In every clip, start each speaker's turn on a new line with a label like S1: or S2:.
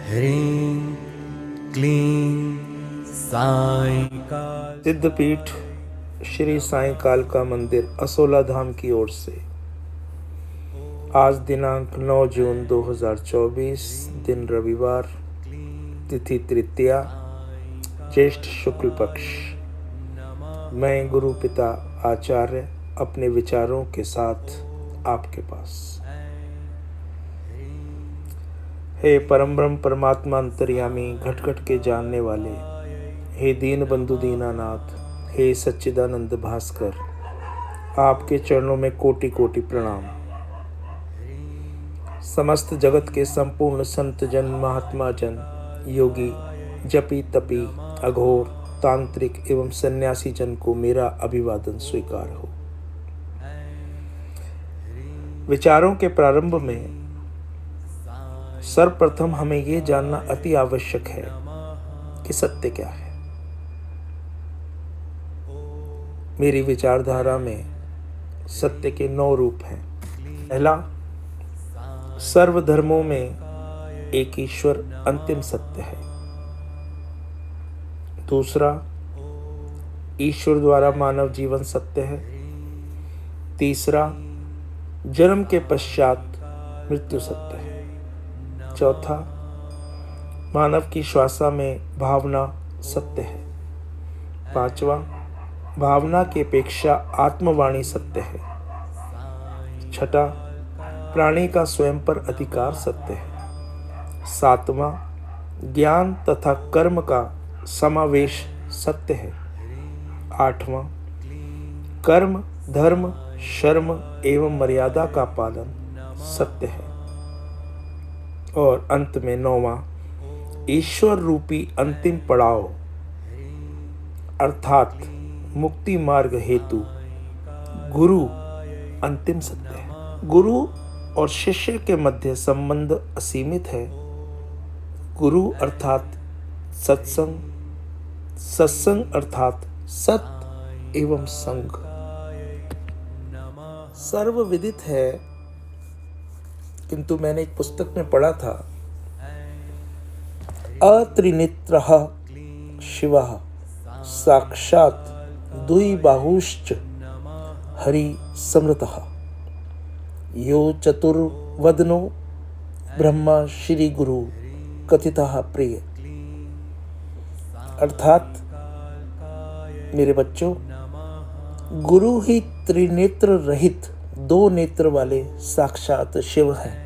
S1: ह्रीं क्लीं साईकाल।
S2: सिद्धपीठ श्री साईं कालका मंदिर असोला धाम की ओर से आज दिनांक 9 जून 2024, दिन रविवार, तिथि तृतीया, ज्येष्ठ शुक्ल पक्ष। मैं गुरु पिता आचार्य अपने विचारों के साथ आपके पास। हे परम ब्रह्म परमात्मा अंतर्यामी, घट घट के जानने वाले, हे दीन बंधु दीनानाथ, हे सच्चिदानंद भास्कर, आपके चरणों में कोटि कोटि प्रणाम। समस्त जगत के संपूर्ण संत जन, महात्मा जन, योगी, जपी तपी, अघोर, तांत्रिक एवं सन्यासी जन को मेरा अभिवादन स्वीकार हो। विचारों के प्रारंभ में सर्वप्रथम हमें यह जानना अति आवश्यक है कि सत्य क्या है। मेरी विचारधारा में सत्य के 9 रूप हैं। पहला, सर्वधर्मों में एक ईश्वर अंतिम सत्य है। दूसरा, ईश्वर द्वारा मानव जीवन सत्य है। तीसरा, जन्म के पश्चात मृत्यु सत्य है। चौथा, मानव की श्वासा में भावना सत्य है। पांचवा, भावना की अपेक्षा आत्मवाणी सत्य है। छठा, प्राणी का स्वयं पर अधिकार सत्य है। सातवां, ज्ञान तथा कर्म का समावेश सत्य है। आठवां, कर्म, धर्म, शर्म एवं मर्यादा का पालन सत्य है। और अंत में 9वां, ईश्वर रूपी अंतिम पड़ाव अर्थात मुक्ति मार्ग हेतु गुरु अंतिम सत्य है। गुरु और शिष्य के मध्य संबंध असीमित है। गुरु अर्थात सत्संग, सत्संग अर्थात सत एवं संग। सर्वविदित है, किंतु मैंने एक पुस्तक में पढ़ा था, अत्रिनेत्रः शिवः साक्षात् द्विबाहुश्च हरि समृतः यो चतुर्वदनो ब्रह्मा श्री गुरु कथितः प्रिय। अर्थात मेरे बच्चों, गुरु ही त्रिनेत्र रहित 2 नेत्र वाले साक्षात शिव हैं।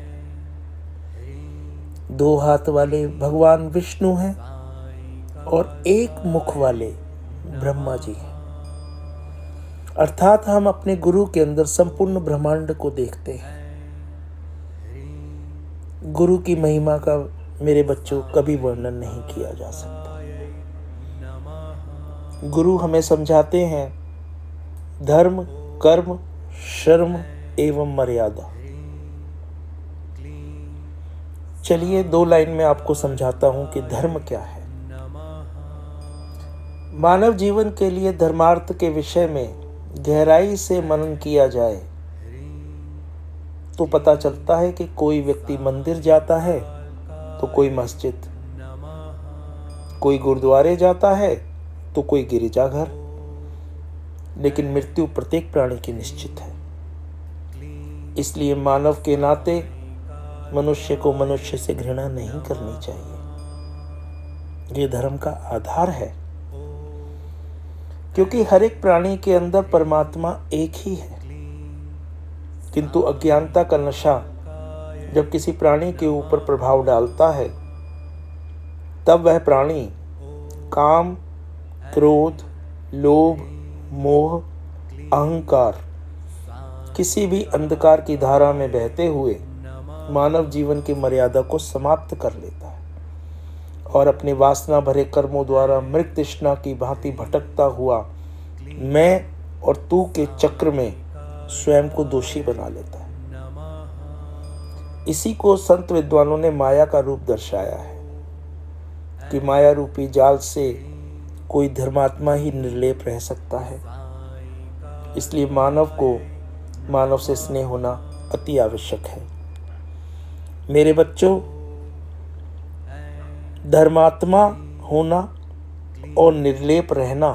S2: 2 हाथ वाले भगवान विष्णु हैं और 1 मुख वाले ब्रह्मा जी हैं। अर्थात हम अपने गुरु के अंदर संपूर्ण ब्रह्मांड को देखते हैं। गुरु की महिमा का मेरे बच्चों कभी वर्णन नहीं किया जा सकता। गुरु हमें समझाते हैं धर्म, कर्म, शर्म एवं मर्यादा। चलिए 2 लाइन में आपको समझाता हूं कि धर्म क्या है। मानव जीवन के लिए धर्मार्थ के विषय में गहराई से मनन किया जाए तो पता चलता है कि कोई व्यक्ति मंदिर जाता है तो कोई मस्जिद, कोई गुरुद्वारे जाता है तो कोई गिरजाघर, लेकिन मृत्यु प्रत्येक प्राणी की निश्चित है। इसलिए मानव के नाते मनुष्य को मनुष्य से घृणा नहीं करनी चाहिए। ये धर्म का आधार है, क्योंकि हर एक प्राणी के अंदर परमात्मा एक ही है। किंतु अज्ञानता का नशा जब किसी प्राणी के ऊपर प्रभाव डालता है, तब वह प्राणी काम, क्रोध, लोभ, मोह, अहंकार, किसी भी अंधकार की धारा में बहते हुए मानव जीवन की मर्यादा को समाप्त कर लेता है और अपने वासना भरे कर्मों द्वारा मृग तृष्णा की भांति भटकता हुआ मैं और तू के चक्र में स्वयं को दोषी बना लेता है। इसी को संत विद्वानों ने माया का रूप दर्शाया है कि माया रूपी जाल से कोई धर्मात्मा ही निर्लेप रह सकता है। इसलिए मानव को मानव से स्नेह होना अति आवश्यक है। मेरे बच्चों, धर्मात्मा होना और निर्लेप रहना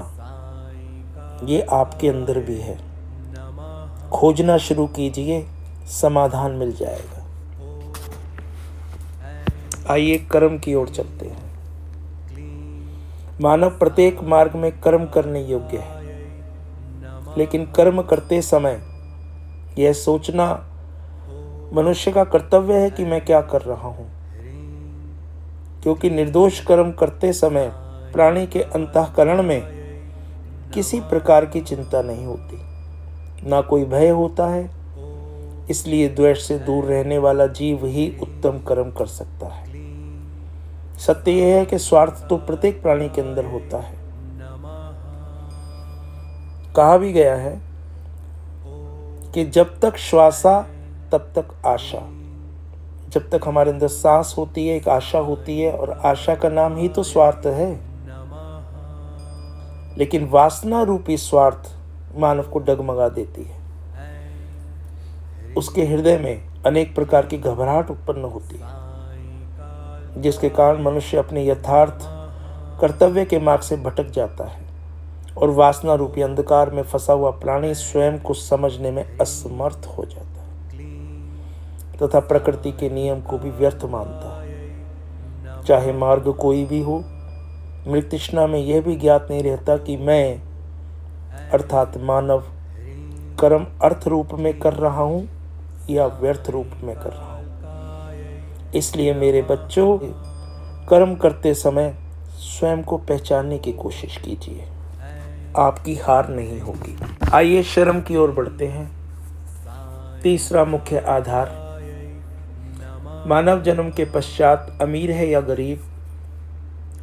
S2: ये आपके अंदर भी है। खोजना शुरू कीजिए, समाधान मिल जाएगा। आइए कर्म की ओर चलते हैं। मानव प्रत्येक मार्ग में कर्म करने योग्य है, लेकिन कर्म करते समय यह सोचना मनुष्य का कर्तव्य है कि मैं क्या कर रहा हूं, क्योंकि निर्दोष कर्म करते समय प्राणी के अंतःकरण में किसी प्रकार की चिंता नहीं होती, ना कोई भय होता है। इसलिए द्वेष से दूर रहने वाला जीव ही उत्तम कर्म कर सकता है। सत्य यह है कि स्वार्थ तो प्रत्येक प्राणी के अंदर होता है। कहा भी गया है कि जब तक श्वासा तब तक आशा। जब तक हमारे अंदर सांस होती है एक आशा होती है, और आशा का नाम ही तो स्वार्थ है। लेकिन वासना रूपी स्वार्थ मानव को डगमगा देती है। उसके हृदय में अनेक प्रकार की घबराहट उत्पन्न होती है, जिसके कारण मनुष्य अपने यथार्थ कर्तव्य के मार्ग से भटक जाता है और वासना रूपी अंधकार में फंसा हुआ प्राणी स्वयं को समझने में असमर्थ हो जाता है तथा प्रकृति के नियम को भी व्यर्थ मानता है। चाहे मार्ग कोई भी हो, मृतृष्णा में यह भी ज्ञात नहीं रहता कि मैं अर्थात मानव कर्म अर्थ रूप में कर रहा हूं या व्यर्थ रूप में कर रहा हूं। इसलिए मेरे बच्चों, कर्म करते समय स्वयं को पहचानने की कोशिश कीजिए, आपकी हार नहीं होगी। आइए शर्म की ओर बढ़ते हैं। तीसरा मुख्य आधार, मानव जन्म के पश्चात अमीर है या गरीब,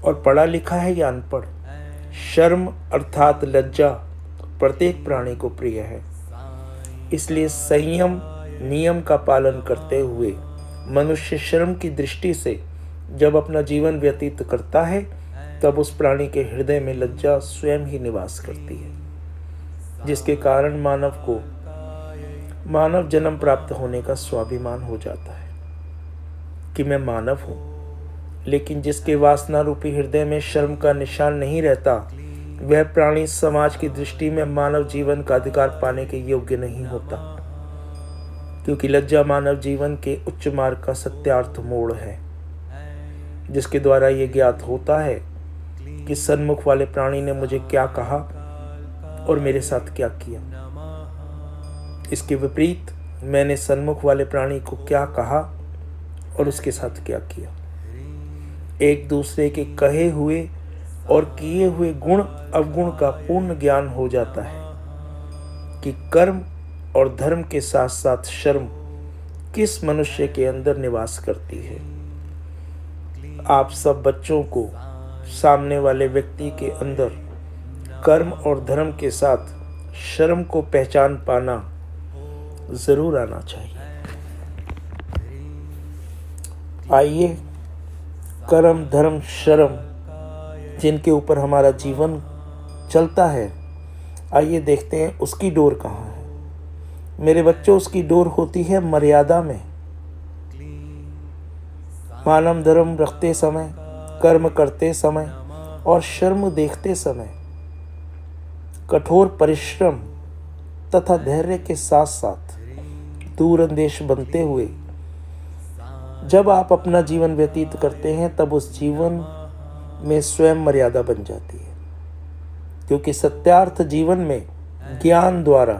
S2: और पढ़ा लिखा है या अनपढ़, शर्म अर्थात लज्जा प्रत्येक प्राणी को प्रिय है। इसलिए संयम नियम का पालन करते हुए मनुष्य शर्म की दृष्टि से जब अपना जीवन व्यतीत करता है, तब उस प्राणी के हृदय में लज्जा स्वयं ही निवास करती है, जिसके कारण मानव को मानव जन्म प्राप्त होने का स्वाभिमान हो जाता है कि मैं मानव हूं। लेकिन जिसके वासना रूपी हृदय में शर्म का निशान नहीं रहता, वह प्राणी समाज की दृष्टि में मानव जीवन का अधिकार पाने के योग्य नहीं होता, क्योंकि लज्जा मानव जीवन के उच्च मार्ग का सत्यार्थ मोड़ है, जिसके द्वारा यह ज्ञात होता है कि सन्मुख वाले प्राणी ने मुझे क्या कहा और मेरे साथ क्या किया। इसके विपरीत मैंने सन्मुख वाले प्राणी को क्या कहा और उसके साथ क्या किया। एक दूसरे के कहे हुए और किए हुए गुण अवगुण का पूर्ण ज्ञान हो जाता है कि कर्म और धर्म के साथ साथ शर्म किस मनुष्य के अंदर निवास करती है। आप सब बच्चों को सामने वाले व्यक्ति के अंदर कर्म और धर्म के साथ शर्म को पहचान पाना जरूर आना चाहिए। आइए कर्म धर्म शर्म जिनके ऊपर हमारा जीवन चलता है, आइए देखते हैं उसकी डोर कहाँ है। मेरे बच्चों, उसकी डोर होती है मर्यादा में। मानव धर्म रखते समय, कर्म करते समय और शर्म देखते समय कठोर परिश्रम तथा धैर्य के साथ साथ दूरंदेश बनते हुए जब आप अपना जीवन व्यतीत करते हैं, तब उस जीवन में स्वयं मर्यादा बन जाती है, क्योंकि सत्यार्थ जीवन में ज्ञान द्वारा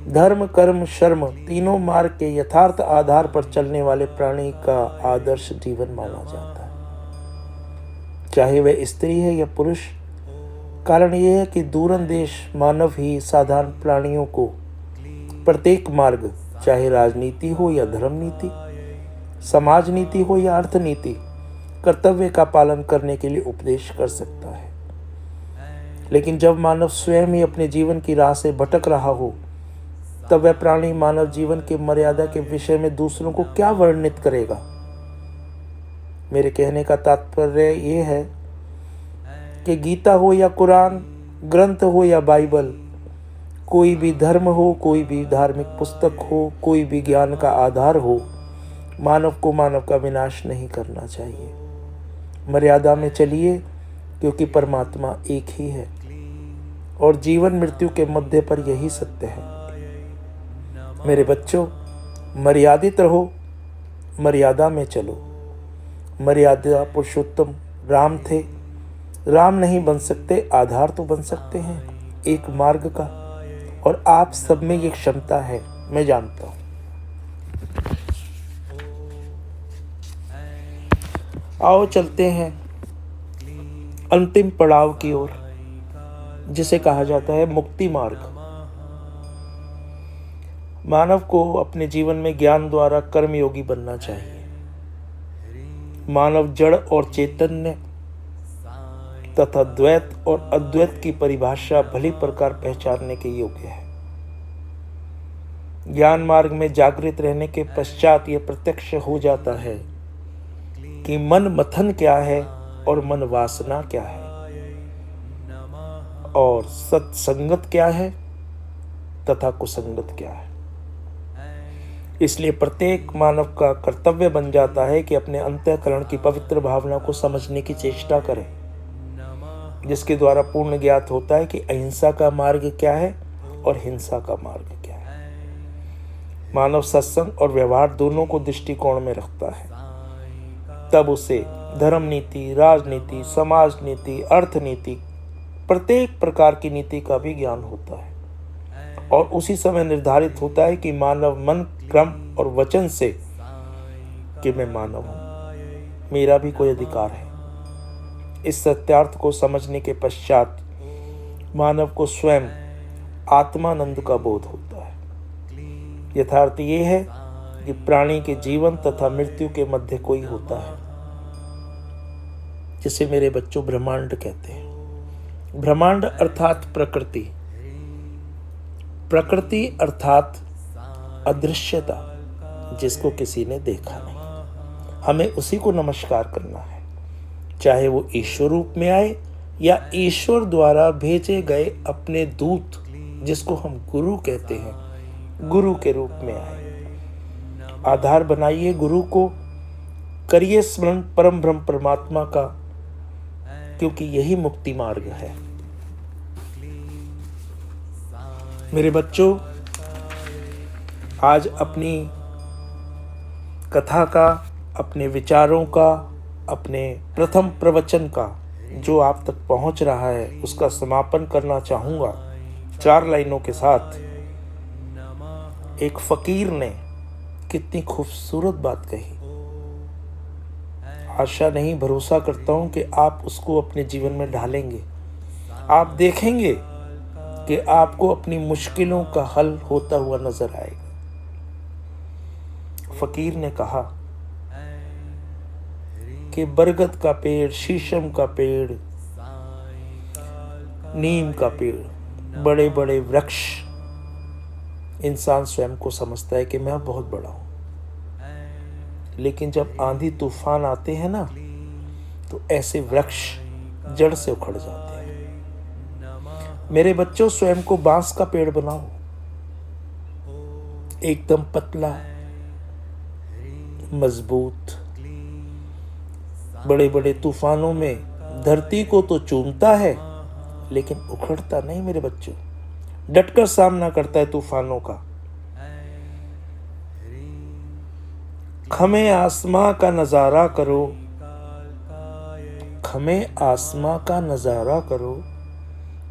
S2: धर्म कर्म शर्म तीनों मार्ग के यथार्थ आधार पर चलने वाले प्राणी का आदर्श जीवन माना जाता है, चाहे वह स्त्री है या पुरुष। कारण यह है कि दूरंदेश मानव ही साधारण प्राणियों को प्रत्येक मार्ग, चाहे राजनीति हो या धर्म नीति, समाज नीति हो या अर्थ नीति, कर्तव्य का पालन करने के लिए उपदेश कर सकता है। लेकिन जब मानव स्वयं ही अपने जीवन की राह से भटक रहा हो, तब वह प्राणी मानव जीवन के मर्यादा के विषय में दूसरों को क्या वर्णित करेगा। मेरे कहने का तात्पर्य यह है कि गीता हो या कुरान, ग्रंथ हो या बाइबल, कोई भी धर्म हो, कोई भी धार्मिक पुस्तक हो, कोई भी ज्ञान का आधार हो, मानव को मानव का विनाश नहीं करना चाहिए। मर्यादा में चलिए, क्योंकि परमात्मा एक ही है और जीवन मृत्यु के मध्य पर यही सत्य है। मेरे बच्चों, मर्यादित रहो, मर्यादा में चलो। मर्यादा पुरुषोत्तम राम थे। राम नहीं बन सकते, आधार तो बन सकते हैं एक मार्ग का, और आप सब में ये क्षमता है, मैं जानता हूं। आओ चलते हैं अंतिम पड़ाव की ओर, जिसे कहा जाता है मुक्ति मार्ग। मानव को अपने जीवन में ज्ञान द्वारा कर्मयोगी बनना चाहिए। मानव जड़ और चैतन्य तथा द्वैत और अद्वैत की परिभाषा भली प्रकार पहचानने के योग्य है। ज्ञान मार्ग में जागृत रहने के पश्चात यह प्रत्यक्ष हो जाता है कि मन मथन क्या है और मन वासना क्या है, और सत्संगत क्या है तथा कुसंगत क्या है। इसलिए प्रत्येक मानव का कर्तव्य बन जाता है कि अपने अंतःकरण की पवित्र भावना को समझने की चेष्टा करें, जिसके द्वारा पूर्ण ज्ञात होता है कि अहिंसा का मार्ग क्या है और हिंसा का मार्ग क्या है। मानव सत्संग और व्यवहार दोनों को दृष्टिकोण में रखता है, तब उसे धर्म नीति, राजनीति, समाज नीति, अर्थनीति, प्रत्येक प्रकार की नीति का भी ज्ञान होता है, और उसी समय निर्धारित होता है कि मानव मन, क्रम और वचन से कि मैं मानव हूं, मेरा भी कोई अधिकार है। इस सत्यार्थ को समझने के पश्चात मानव को स्वयं आत्मानंद का बोध होता है। यथार्थ ये है कि प्राणी के जीवन तथा मृत्यु के मध्य कोई होता है, जिसे मेरे बच्चों ब्रह्मांड कहते हैं। ब्रह्मांड अर्थात प्रकृति, प्रकृति अर्थात अदृश्यता, जिसको किसी ने देखा नहीं। हमें उसी को नमस्कार करना है, चाहे वो ईश्वर रूप में आए या ईश्वर द्वारा भेजे गए अपने दूत, जिसको हम गुरु कहते हैं, गुरु के रूप में आए। आधार बनाइए गुरु को, करिए स्मरण परम ब्रह्म परमात्मा का, क्योंकि यही मुक्ति मार्ग है। मेरे बच्चों, आज अपनी कथा का, अपने विचारों का, अपने प्रथम प्रवचन का जो आप तक पहुंच रहा है, उसका समापन करना चाहूँगा 4 लाइनों के साथ। एक फकीर ने कितनी खूबसूरत बात कही। आशा नहीं, भरोसा करता हूं कि आप उसको अपने जीवन में ढालेंगे। आप देखेंगे कि आपको अपनी मुश्किलों का हल होता हुआ नजर आएगा। फकीर ने कहा कि बरगद का पेड़, शीशम का पेड़, नीम का पेड़, बड़े बड़े वृक्ष, इंसान स्वयं को समझता है कि मैं बहुत बड़ा हूं, लेकिन जब आंधी तूफान आते हैं ना, तो ऐसे वृक्ष जड़ से उखड़ जाते हैं। मेरे बच्चों, स्वयं को बांस का पेड़ बनाओ, एकदम पतला, मजबूत। बड़े बड़े तूफानों में धरती को तो चूमता है, लेकिन उखड़ता नहीं। मेरे बच्चों, डटकर सामना करता है तूफानों का। खमे आसमां का नजारा करो, खमे आसमां का नजारा करो,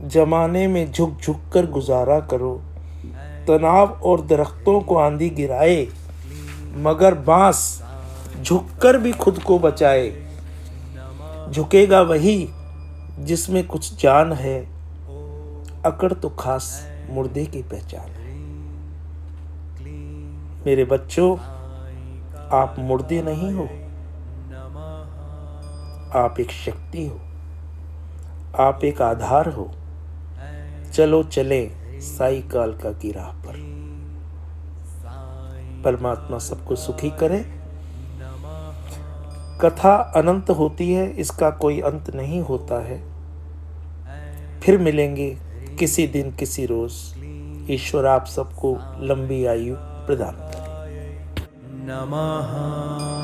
S2: जमाने में झुक झुक कर गुजारा करो। तनाव और दरख्तों को आंधी गिराए, मगर बांस झुककर भी खुद को बचाए। झुकेगा वही जिसमें कुछ जान है, अकड़ तो खास मुर्दे की पहचान है। मेरे बच्चों, आप मुर्दे नहीं हो, आप एक शक्ति हो, आप एक आधार हो। चलो चले साई कालका की राह पर। परमात्मा सबको सुखी करे। कथा अनंत होती है, इसका कोई अंत नहीं होता है। फिर मिलेंगे किसी दिन, किसी रोज। ईश्वर आप सबको लंबी आयु प्रदान करे।
S1: नमः।